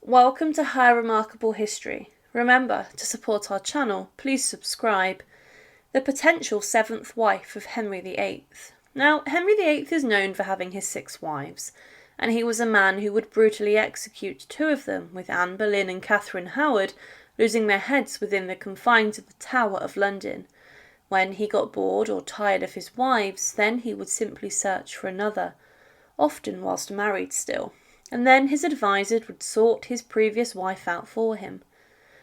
Welcome to Her Remarkable History. Remember, to support our channel, please subscribe. The potential seventh wife of Henry VIII. Now, Henry VIII is known for having his 6 wives, and he was a man who would brutally execute 2 of them, with Anne Boleyn and Catherine Howard losing their heads within the confines of the Tower of London. When he got bored or tired of his wives, then he would simply search for another, often whilst married still, and then his advisers would sort his previous wife out for him.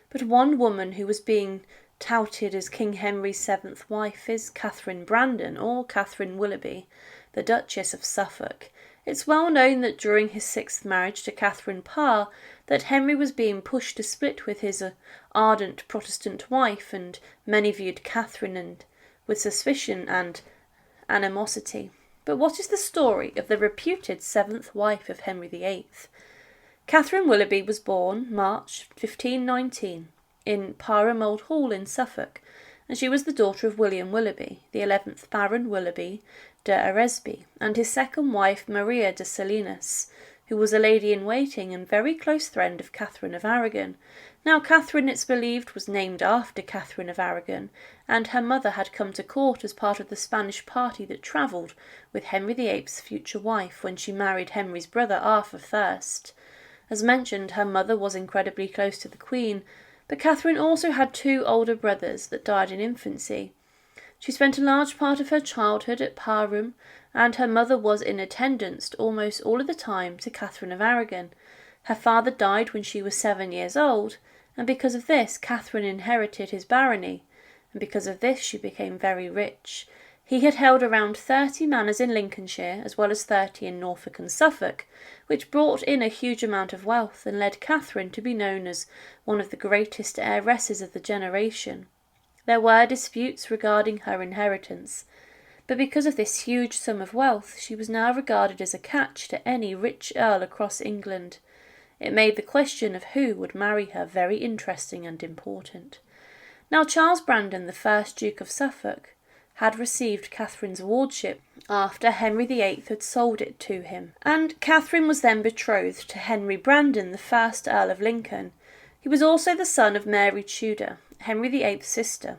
But one woman who was being touted as King Henry's 7th wife is Katherine Brandon, or Catherine Willoughby, the Duchess of Suffolk. It's well known that during his 6th marriage to Catherine Parr that Henry was being pushed to split with his ardent Protestant wife, and many viewed Catherine with suspicion and animosity. But what is the story of the reputed 7th wife of Henry VIII? Catherine Willoughby was born March 1519 in Parramold Hall in Suffolk, and she was the daughter of William Willoughby, the 11th Baron Willoughby de Eresby, and his second wife Maria de Salinas, who was a lady-in-waiting and very close friend of Catherine of Aragon. Now Catherine, it's believed, was named after Catherine of Aragon, and her mother had come to court as part of the Spanish party that travelled with Henry VIII's future wife when she married Henry's brother Arthur first. As mentioned, her mother was incredibly close to the Queen, but Catherine also had 2 older brothers that died in infancy. She spent a large part of her childhood at Parham, and her mother was in attendance almost all of the time to Catherine of Aragon. Her father died when she was 7 years old, and because of this Catherine inherited his barony, and because of this she became very rich. He had held around 30 manors in Lincolnshire, as well as 30 in Norfolk and Suffolk, which brought in a huge amount of wealth and led Catherine to be known as one of the greatest heiresses of the generation. There were disputes regarding her inheritance, but because of this huge sum of wealth, she was now regarded as a catch to any rich earl across England. It made the question of who would marry her very interesting and important. Now Charles Brandon, the 1st Duke of Suffolk, had received Catherine's wardship after Henry VIII had sold it to him, and Catherine was then betrothed to Henry Brandon, the 1st Earl of Lincoln. He was also the son of Mary Tudor, Henry VIII's sister.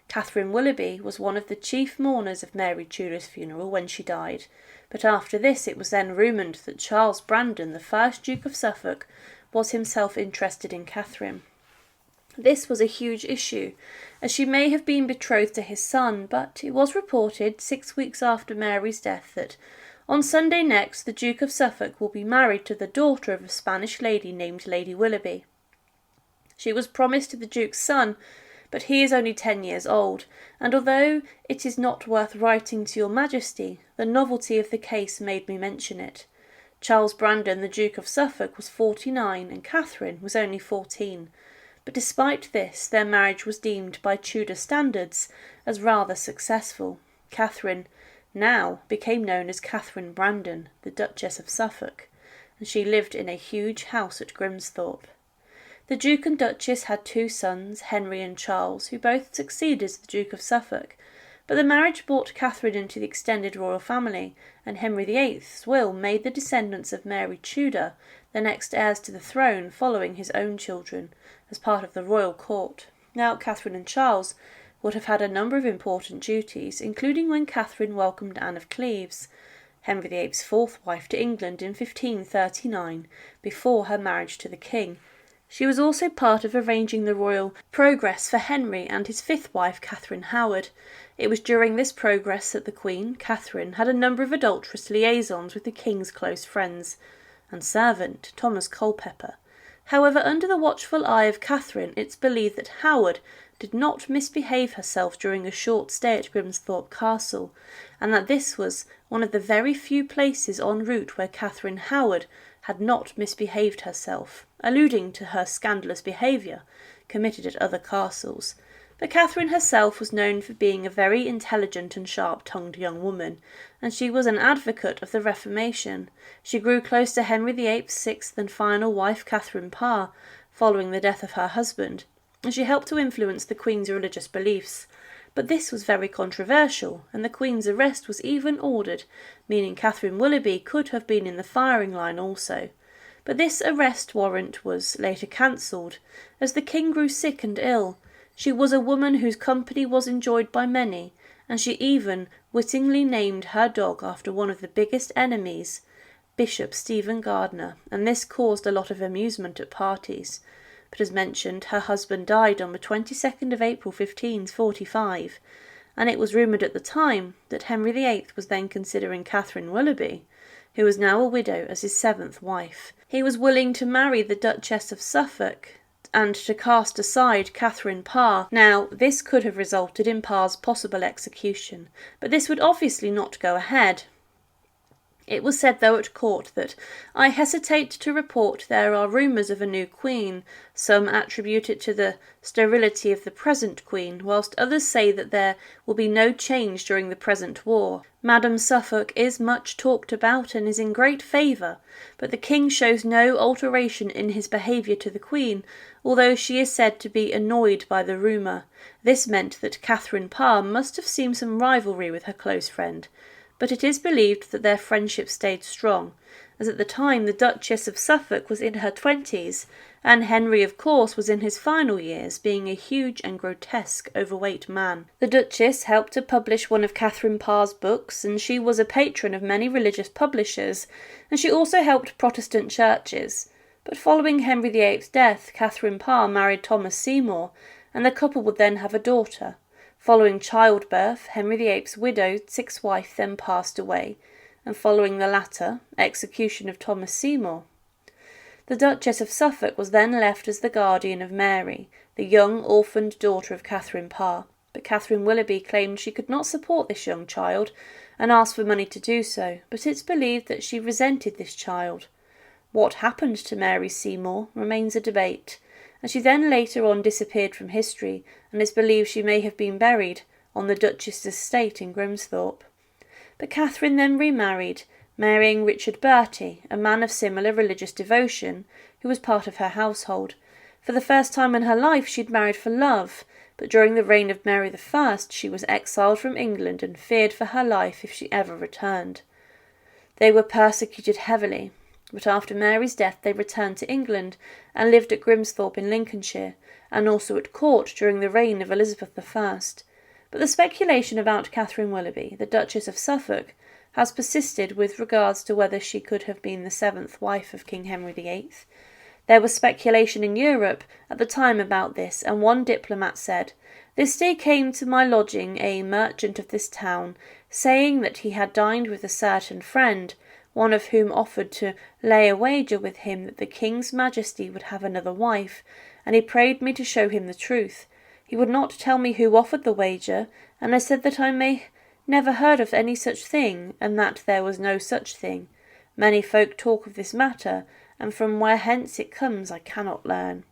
Catherine Willoughby was one of the chief mourners of Mary Tudor's funeral when she died, but after this it was then rumoured that Charles Brandon, the 1st Duke of Suffolk, was himself interested in Catherine. This was a huge issue, as she may have been betrothed to his son, but it was reported 6 weeks after Mary's death that on Sunday next the Duke of Suffolk will be married to the daughter of a Spanish lady named Lady Willoughby. She was promised to the Duke's son, but he is only 10 years old, and although it is not worth writing to your Majesty, the novelty of the case made me mention it. Charles Brandon, the Duke of Suffolk, was 49 and Catherine was only 14. But despite this, their marriage was deemed by Tudor standards as rather successful. Catherine now became known as Katherine Brandon, the Duchess of Suffolk, and she lived in a huge house at Grimsthorpe. The Duke and Duchess had 2 sons, Henry and Charles, who both succeeded as the Duke of Suffolk, but the marriage brought Catherine into the extended royal family, and Henry VIII's will made the descendants of Mary Tudor the next heirs to the throne following his own children, as part of the royal court. Now Catherine and Charles would have had a number of important duties, including when Catherine welcomed Anne of Cleves, Henry VIII's 4th wife, to England in 1539, before her marriage to the king. She was also part of arranging the royal progress for Henry and his 5th wife, Catherine Howard. It was during this progress that the Queen, Catherine, had a number of adulterous liaisons with the king's close friends and servant, Thomas Culpeper. However, under the watchful eye of Catherine, it's believed that Howard did not misbehave herself during a short stay at Grimsthorpe Castle, and that this was one of the very few places en route where Catherine Howard had not misbehaved herself, alluding to her scandalous behaviour committed at other castles. But Catherine herself was known for being a very intelligent and sharp-tongued young woman, and she was an advocate of the Reformation. She grew close to Henry VIII's 6th and final wife, Catherine Parr, following the death of her husband, and she helped to influence the Queen's religious beliefs. But this was very controversial, and the Queen's arrest was even ordered, meaning Catherine Willoughby could have been in the firing line also. but this arrest warrant was later cancelled, as the king grew sick and ill. She was a woman whose company was enjoyed by many, and she even wittingly named her dog after one of the biggest enemies, Bishop Stephen Gardiner, and this caused a lot of amusement at parties. But as mentioned, her husband died on the 22nd of April 1545, and it was rumoured at the time that Henry VIII was then considering Catherine Willoughby, who was now a widow, as his 7th wife. He was willing to marry the Duchess of Suffolk and to cast aside Catherine Parr. Now, this could have resulted in Parr's possible execution, but this would obviously not go ahead. It was said, though, at court that, "I hesitate to report there are rumours of a new queen. Some attribute it to the sterility of the present queen, whilst others say that there will be no change during the present war. Madam Suffolk is much talked about and is in great favour, but the king shows no alteration in his behaviour to the queen, although she is said to be annoyed by the rumour." This meant that Catherine Parr must have seen some rivalry with her close friend, but it is believed that their friendship stayed strong, as at the time the Duchess of Suffolk was in her 20s, and Henry, of course, was in his final years, being a huge and grotesque overweight man. The Duchess helped to publish one of Catherine Parr's books, and she was a patron of many religious publishers, and she also helped Protestant churches. But following Henry VIII's death, Catherine Parr married Thomas Seymour, and the couple would then have a daughter. Following childbirth, Henry VIII's widowed 6th wife then passed away, and following the latter, execution of Thomas Seymour. The Duchess of Suffolk was then left as the guardian of Mary, the young orphaned daughter of Catherine Parr, but Katherine Willoughby claimed she could not support this young child and asked for money to do so, but it's believed that she resented this child. What happened to Mary Seymour remains a debate, and she then later on disappeared from history, and it's believed she may have been buried on the Duchess's estate in Grimsthorpe. But Catherine then remarried, marrying Richard Bertie, a man of similar religious devotion, who was part of her household. For the first time in her life she'd married for love, but during the reign of Mary I she was exiled from England and feared for her life if she ever returned. They were persecuted heavily, but after Mary's death they returned to England and lived at Grimsthorpe in Lincolnshire, and also at court during the reign of Elizabeth I. But the speculation about Catherine Willoughby, the Duchess of Suffolk, has persisted with regards to whether she could have been the 7th wife of King Henry VIII. There was speculation in Europe at the time about this, and one diplomat said, "This day came to my lodging a merchant of this town, saying that he had dined with a certain friend, one of whom offered to lay a wager with him that the King's Majesty would have another wife, and he prayed me to show him the truth. He would not tell me who offered the wager, and I said that I may never heard of any such thing, and that there was no such thing. Many folk talk of this matter, and from where hence it comes I cannot learn."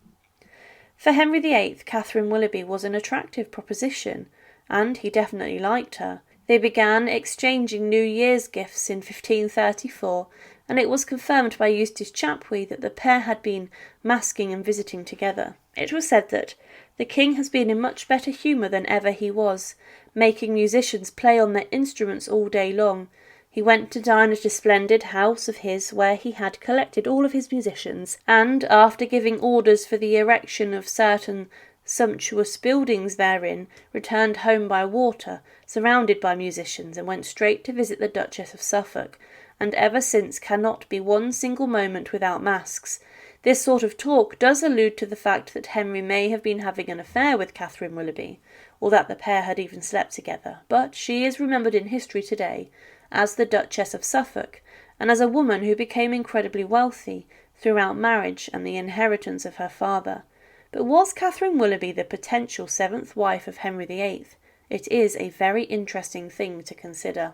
For Henry VIII, Catherine Willoughby was an attractive proposition, and he definitely liked her. They began exchanging New Year's gifts in 1534, and it was confirmed by Eustace Chapuis that the pair had been masking and visiting together. It was said that the king has been in much better humour than ever he was, making musicians play on their instruments all day long. He went to dine at a splendid house of his where he had collected all of his musicians, and, after giving orders for the erection of certain sumptuous buildings therein, returned home by water, surrounded by musicians, and went straight to visit the Duchess of Suffolk, and ever since cannot be one single moment without masks. This sort of talk does allude to the fact that Henry may have been having an affair with Catherine Willoughby, or that the pair had even slept together, but she is remembered in history today as the Duchess of Suffolk, and as a woman who became incredibly wealthy throughout marriage and the inheritance of her father. But was Catherine Willoughby the potential 7th wife of Henry VIII? It is a very interesting thing to consider.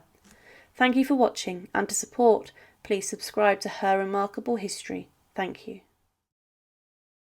Thank you for watching, and to support, please subscribe to Her Remarkable History. Thank you.